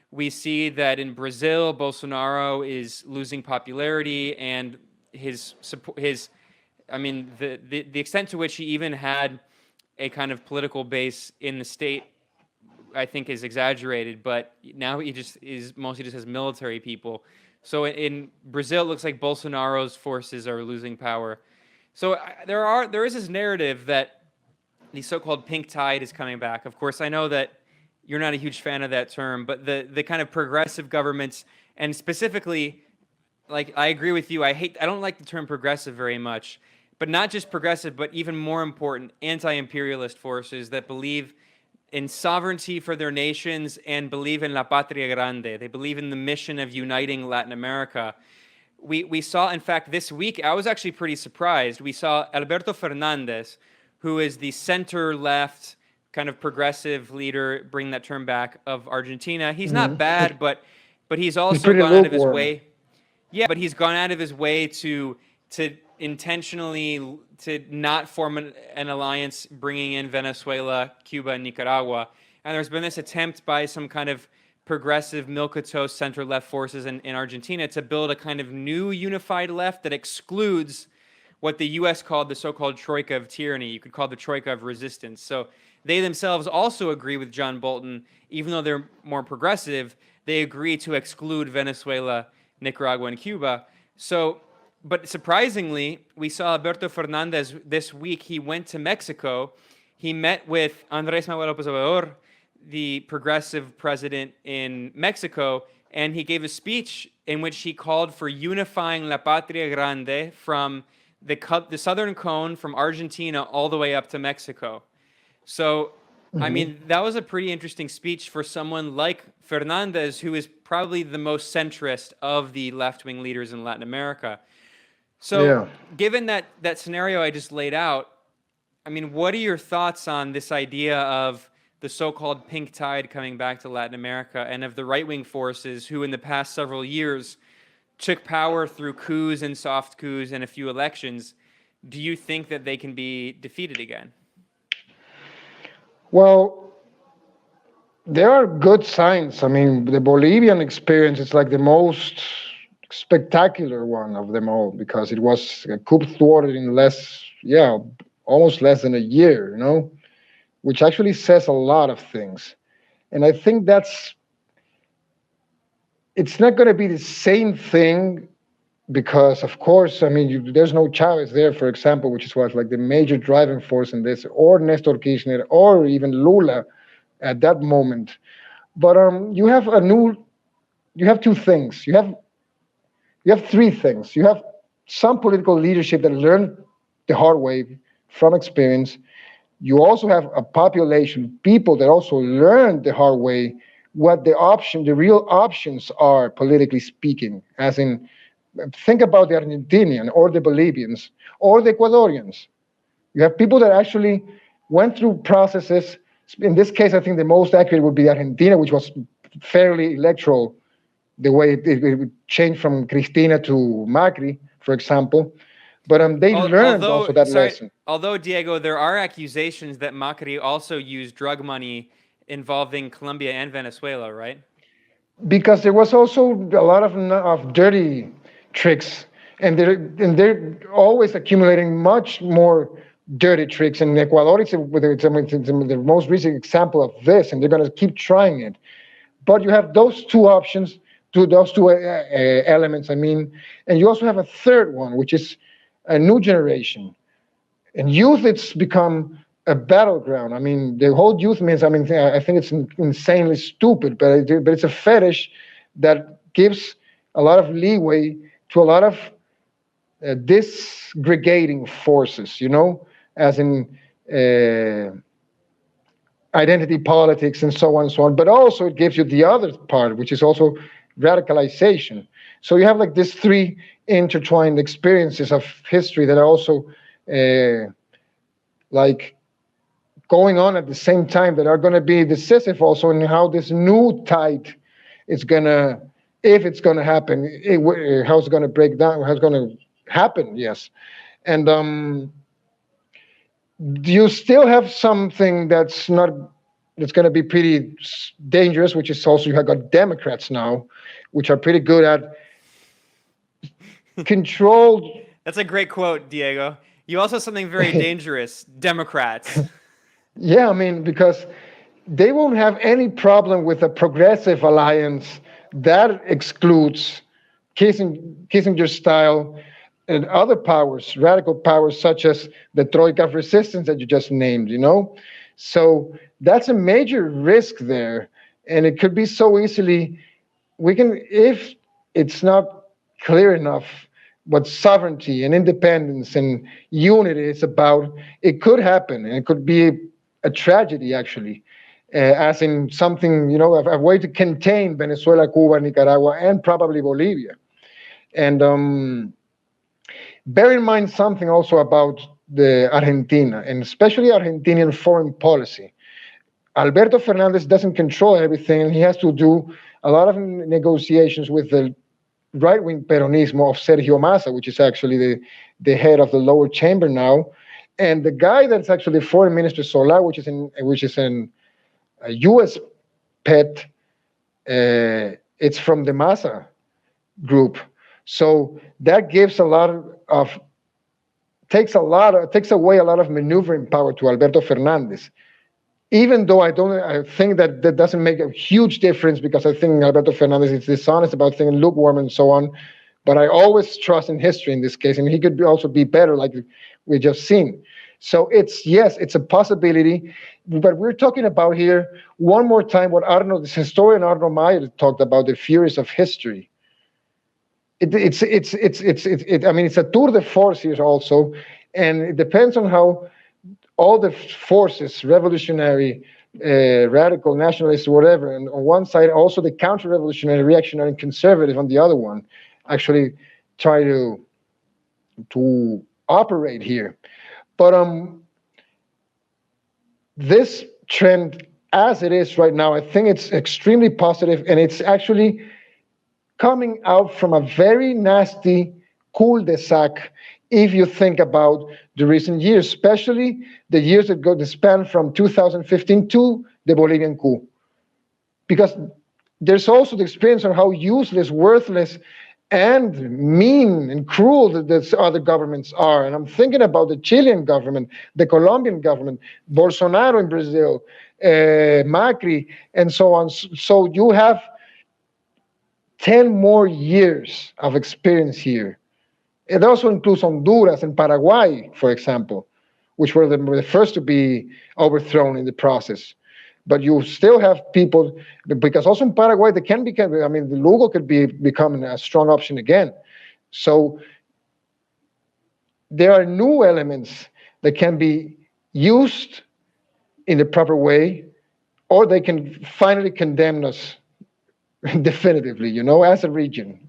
We see that in Brazil, Bolsonaro is losing popularity, and the extent to which he even had a kind of political base in the state, I think, is exaggerated. But now he just mostly has military people. So in Brazil, it looks like Bolsonaro's forces are losing power. So there is this narrative that the so-called pink tide is coming back. Of course, I know that you're not a huge fan of that term, but the kind of progressive governments, and specifically, like, I agree with you. I don't like the term progressive very much, but not just progressive, but even more important, anti-imperialist forces that believe in sovereignty for their nations and believe in la patria grande. They believe in the mission of uniting Latin America. We saw, in fact, this week, I was actually pretty surprised. We saw Alberto Fernandez, who is the center-left kind of progressive leader, bring that term back, of Argentina. He's not bad, but he's also gone out of his way. Yeah, but he's gone out of his way to intentionally to not form an alliance bringing in Venezuela, Cuba, and Nicaragua. And there's been this attempt by some kind of progressive milquetoast center-left forces in Argentina to build a kind of new unified left that excludes what the U.S. called the so-called troika of tyranny. You could call the troika of resistance. So they themselves also agree with John Bolton, even though they're more progressive, they agree to exclude Venezuela, Nicaragua, and Cuba. So, but surprisingly, we saw Alberto Fernandez this week. He went to Mexico. He met with Andrés Manuel López Obrador, the progressive president in Mexico, and he gave a speech in which he called for unifying La Patria Grande from the southern cone from Argentina all the way up to Mexico. So, I mean, that was a pretty interesting speech for someone like Fernandez, who is probably the most centrist of the left-wing leaders in Latin America. So, given that scenario I just laid out, I mean, what are your thoughts on this idea of the so-called pink tide coming back to Latin America, and of the right-wing forces who in the past several years took power through coups and soft coups and a few elections? Do you think that they can be defeated again? Well, there are good signs. I mean, the Bolivian experience is like the most spectacular one of them all, because it was a coup thwarted in almost less than a year, which actually says a lot of things. And I think it's not going to be the same thing, because, of course, I mean, there's no Chavez there, for example, which is what, like, the major driving force in this, or Nestor Kirchner, or even Lula at that moment. But you have two things. You have three things. You have some political leadership that learned the hard way from experience. You also have a population, people that also learned the hard way what the real options are, politically speaking, as in, think about the Argentinian or the Bolivians or the Ecuadorians. You have people that actually went through processes. In this case, I think the most accurate would be Argentina, which was fairly electoral, the way it changed from Cristina to Macri, for example. But they learned also that lesson. Although, Diego, there are accusations that Macri also used drug money involving Colombia and Venezuela, right? Because there was also a lot of dirty tricks, and they're always accumulating much more dirty tricks. And Ecuador is the most recent example of this, and they're going to keep trying it. But you have those two options, those two elements, I mean, and you also have a third one, which is a new generation. And youth, it's become a battleground. I mean, the whole youth means, I think it's insanely stupid, but it's a fetish that gives a lot of leeway to a lot of disgregating forces, as in identity politics and so on and so on. But also it gives you the other part, which is also radicalization. So you have like these three intertwined experiences of history that are also like going on at the same time, that are going to be decisive also in how this new tide is going to, if it's going to happen, how it's going to break down, how it's going to happen. Yes. And you still have something that's going to be pretty dangerous, which is also you have got Democrats now, which are pretty good at controlled. That's a great quote, Diego. You also have something very dangerous, Democrats. Yeah, I mean, because they won't have any problem with a progressive alliance that excludes Kissinger style and other powers, radical powers such as the Troika of resistance that you just named, So that's a major risk there. And it could be so easily, if it's not clear enough what sovereignty and independence and unity is about, it could happen. And it could be a tragedy, actually, as in something, a way to contain Venezuela, Cuba, Nicaragua, and probably Bolivia. And bear in mind something also about the Argentina, and especially Argentinian foreign policy. Alberto Fernandez doesn't control everything, and he has to do a lot of negotiations with the right-wing Peronismo of Sergio Massa, which is actually the head of the lower chamber now. And the guy that's actually Foreign Minister Solá, which is a U.S. pet, it's from the Massa group. So that gives takes away a lot of maneuvering power to Alberto Fernandez. Even though I think that doesn't make a huge difference, because I think Alberto Fernandez is dishonest about things, lukewarm and so on. But I always trust in history in this case, and he could also be better, like we just seen. So it's a possibility. But we're talking about here one more time what this historian Arno Meyer talked about, the furies of history. I mean, it's a tour de force here also, and it depends on how all the forces, revolutionary, radical, nationalist, whatever, and on one side, also the counter-revolutionary, reactionary, and conservative on the other one, actually try to operate here. But this trend, as it is right now, I think it's extremely positive, and it's actually coming out from a very nasty cul-de-sac if you think about the recent years, especially the years that span from 2015 to the Bolivian coup. Because there's also the experience on how useless, worthless, and mean and cruel that other governments are. And I'm thinking about the Chilean government, the Colombian government, Bolsonaro in Brazil, Macri, and so on. So you have 10 more years of experience here. It also includes Honduras and Paraguay, for example, which were the first to be overthrown in the process. But you still have people, because also in Paraguay, the Lugo could become a strong option again. So there are new elements that can be used in the proper way, or they can finally condemn us definitively, as a region.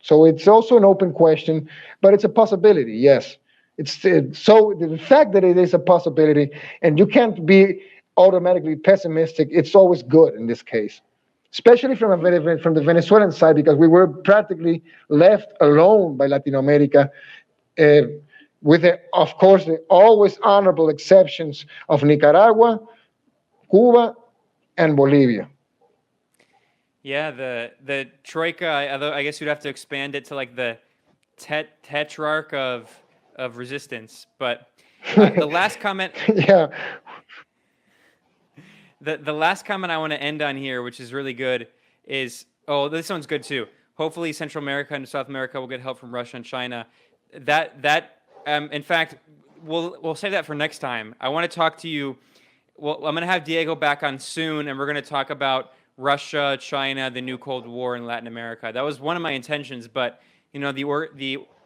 So it's also an open question, but it's a possibility, yes. So the fact that it is a possibility, and you can't be automatically pessimistic, it's always good in this case, especially from the Venezuelan side, because we were practically left alone by Latin America, with, of course, the always honorable exceptions of Nicaragua, Cuba, and Bolivia. Yeah, the troika. I guess you'd have to expand it to like the tetrarch of resistance. But the last comment. Yeah. The last comment I want to end on here, which is really good, is this one's good too. Hopefully, Central America and South America will get help from Russia and China. In fact, we'll save that for next time. I want to talk to you. Well, I'm going to have Diego back on soon, and we're going to talk about Russia, China, the new Cold War in Latin America. That was one of my intentions, but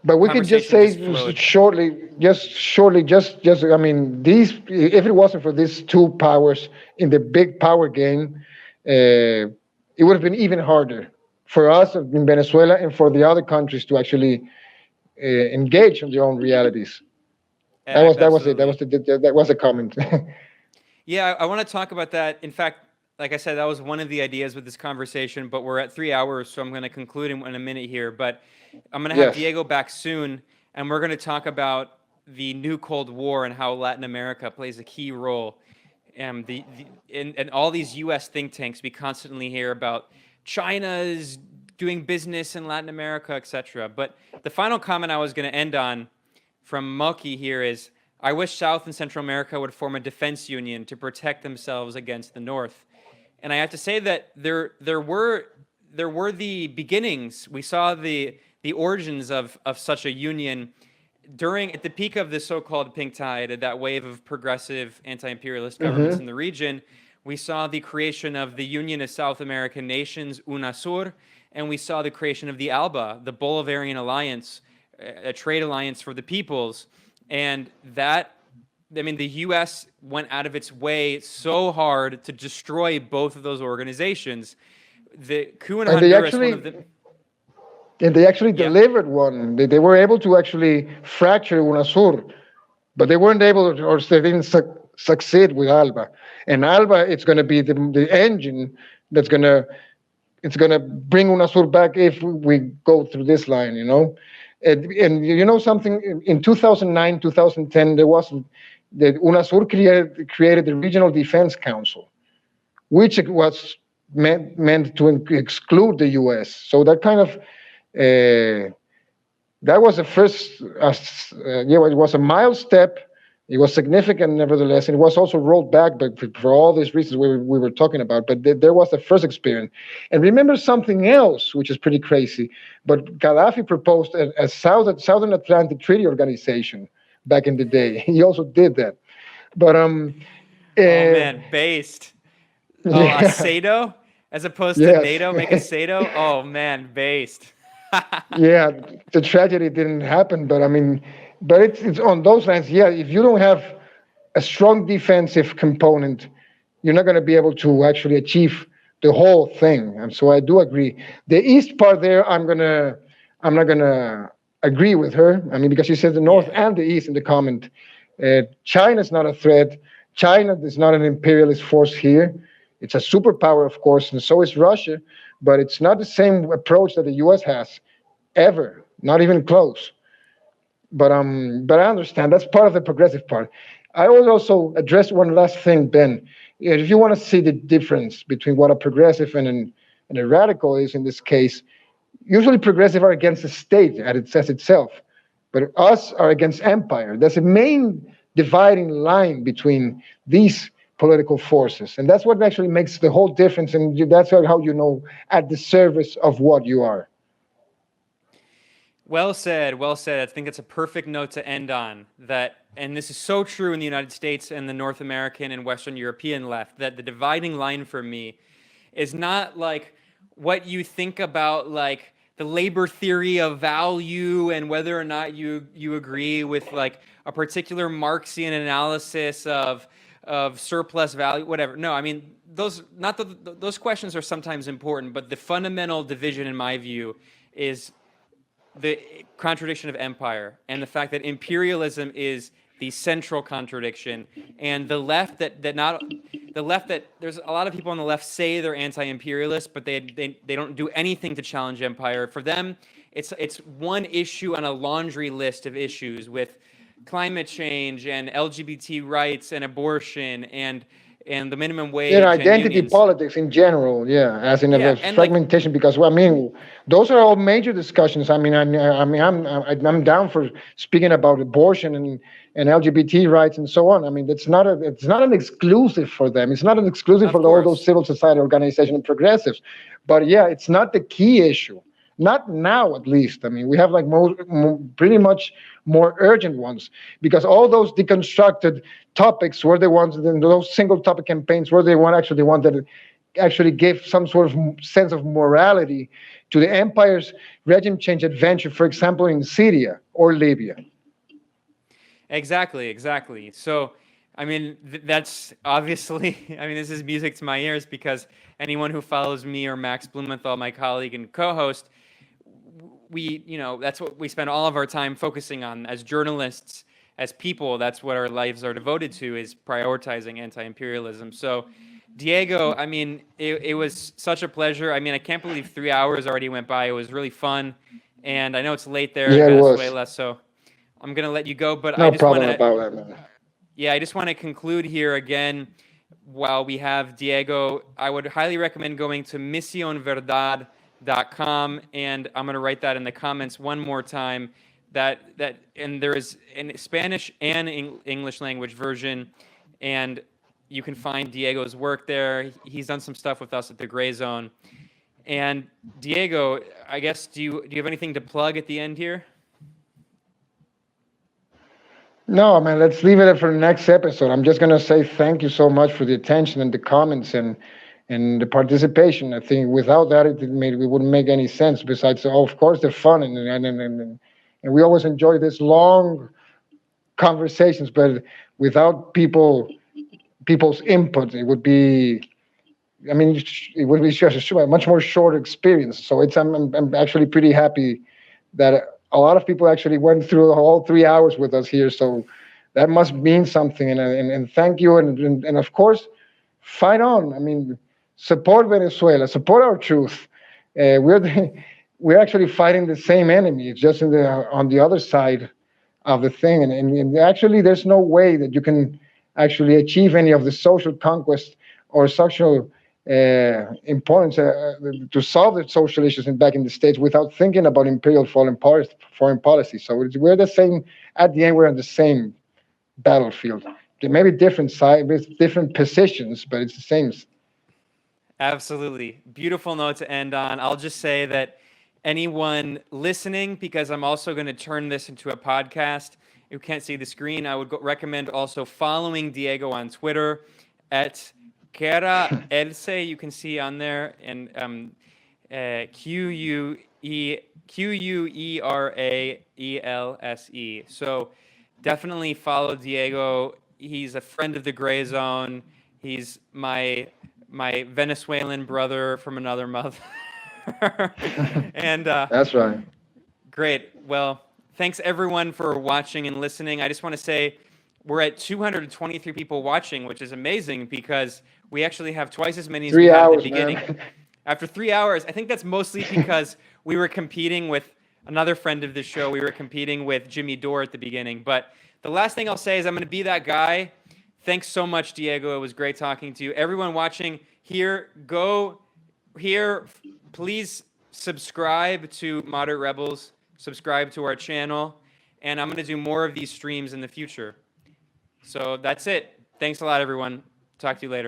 But we could just say shortly. I mean, if it wasn't for these two powers in the big power game, it would have been even harder for us in Venezuela and for the other countries to actually engage in their own realities. That was it. That was a comment. Yeah, I want to talk about that. In fact, like I said, that was one of the ideas with this conversation, but we're at 3 hours, so I'm going to conclude in a minute here. But I'm going to have Diego back soon, and we're going to talk about the new Cold War and how Latin America plays a key role. And all these U.S. think tanks, we constantly hear about China's doing business in Latin America, etc. But the final comment I was going to end on from Moki here is, I wish South and Central America would form a defense union to protect themselves against the North. And I have to say that there were the beginnings. We saw the origins of such a union at the peak of the so-called pink tide, that wave of progressive anti-imperialist governments in the region. We saw the creation of the Union of South American Nations, UNASUR, and we saw the creation of the ALBA, the Bolivarian Alliance, a trade alliance for the peoples. And the U.S. went out of its way so hard to destroy both of those organizations. The coup in Honduras, and they actually delivered one. They were able to actually fracture UNASUR, but they weren't able to, or they didn't succeed with ALBA. And ALBA, it's going to be the engine that's going to bring UNASUR back if we go through this line, you know. And you know something, in 2009, 2010, the UNASUR created the Regional Defense Council, which was meant to exclude the U.S. So that kind of that was the first, it was a mild step. It was significant, nevertheless, and it was also rolled back, but for all these reasons we were talking about. But there was the first experience. And remember something else, which is pretty crazy. But Gaddafi proposed a Southern Atlantic Treaty Organization back in the day. He also did that. But oh man, based. Oh, yeah. A SATO as opposed to NATO. Make a SATO. Oh man, based. Yeah, the tragedy didn't happen, but I mean. But it's on those lines, yeah, if you don't have a strong defensive component, you're not going to be able to actually achieve the whole thing. And so I do agree. The East part there, I'm not going to agree with her. I mean, because she said the North and the East in the comment. China's not a threat. China is not an imperialist force here. It's a superpower, of course, and so is Russia. But it's not the same approach that the U.S. has, ever, not even close. But I understand that's part of the progressive part. I will also address one last thing, Ben. If you want to see the difference between what a progressive and a radical is in this case, usually progressive are against the state, as it says itself, but us are against empire. There's a main dividing line between these political forces, and that's what actually makes the whole difference, and that's how you know at the service of what you are. Well said, well said. I think it's a perfect note to end on. And this is so true in the United States and the North American and Western European left, that the dividing line for me is not like what you think about like the labor theory of value and whether or not you agree with like a particular Marxian analysis of surplus value, whatever. No, I mean, those questions are sometimes important, but the fundamental division in my view is the contradiction of empire and the fact that imperialism is the central contradiction, and the left that there's a lot of people on the left say they're anti-imperialist, but they don't do anything to challenge empire. For them, it's one issue on a laundry list of issues with climate change and LGBT rights and abortion and the minimum wage. Yeah, identity politics in general, as in a fragmentation. Because I mean, those are all major discussions. I mean, I'm down for speaking about abortion and LGBT rights and so on. I mean, it's not an exclusive for them. It's not an exclusive for all those civil society organizations and progressives. But it's not the key issue. Not now, at least. I mean, we have like pretty much more urgent ones, because all those deconstructed topics were the ones, those single topic campaigns were the ones that actually gave some sort of sense of morality to the empire's regime change adventure, for example, in Syria or Libya. Exactly. So I mean, that's obviously, I mean, this is music to my ears because anyone who follows me or Max Blumenthal, my colleague and co-host, that's what we spend all of our time focusing on as journalists, as people. That's what our lives are devoted to, is prioritizing anti-imperialism. So, Diego, I mean, it was such a pleasure. I mean, I can't believe 3 hours already went by. It was really fun. And I know it's late there in Yeah, it was. Venezuela, so I'm going to let you go. But No problem about that, man. Yeah, I just want to conclude here again. While we have Diego, I would highly recommend going to misionverdad.com, and I'm going to write that in the comments one more time. And there is a Spanish and English language version, and you can find Diego's work there. He's done some stuff with us at the Gray Zone. And Diego, I guess, do you have anything to plug at the end here? No, man, let's leave it for the next episode. I'm just going to say thank you so much for the attention and the comments and the participation. I think without that, it wouldn't make any sense. Besides, of course, the fun and we always enjoy these long conversations, but without people's input, it would be. I mean, it would be just a much more short experience. So I'm actually pretty happy that a lot of people actually went through all 3 hours with us here. So that must mean something. And thank you. And of course, fight on. I mean, support Venezuela, support our truth. We're actually fighting the same enemy. It's just on the other side of the thing. And actually, there's no way that you can actually achieve any of the social conquest or social importance to solve the social issues back in the States without thinking about imperial foreign policy. So we're the same. At the end, we're on the same battlefield. There may be different sides, different positions, but it's the same. Absolutely. Beautiful note to end on. I'll just say that anyone listening, because I'm also going to turn this into a podcast, you can't see the screen, I would recommend also following Diego on Twitter at Guerrilla. You can see on there, and Queeraelse. So definitely follow Diego. He's a friend of the Gray Zone. He's my Venezuelan brother from another mother. And that's right. Great. Well, thanks everyone for watching and listening. I just want to say we're at 223 people watching, which is amazing because we actually have twice as many as we had at the beginning. Man. After 3 hours, I think that's mostly because we were competing with another friend of the show. We were competing with Jimmy Dore at the beginning. But the last thing I'll say is I'm going to be that guy. Thanks so much, Diego. It was great talking to you. Everyone watching here, go here. Please subscribe to Moderate Rebels. Subscribe to our channel. And I'm going to do more of these streams in the future. So that's it. Thanks a lot, everyone. Talk to you later.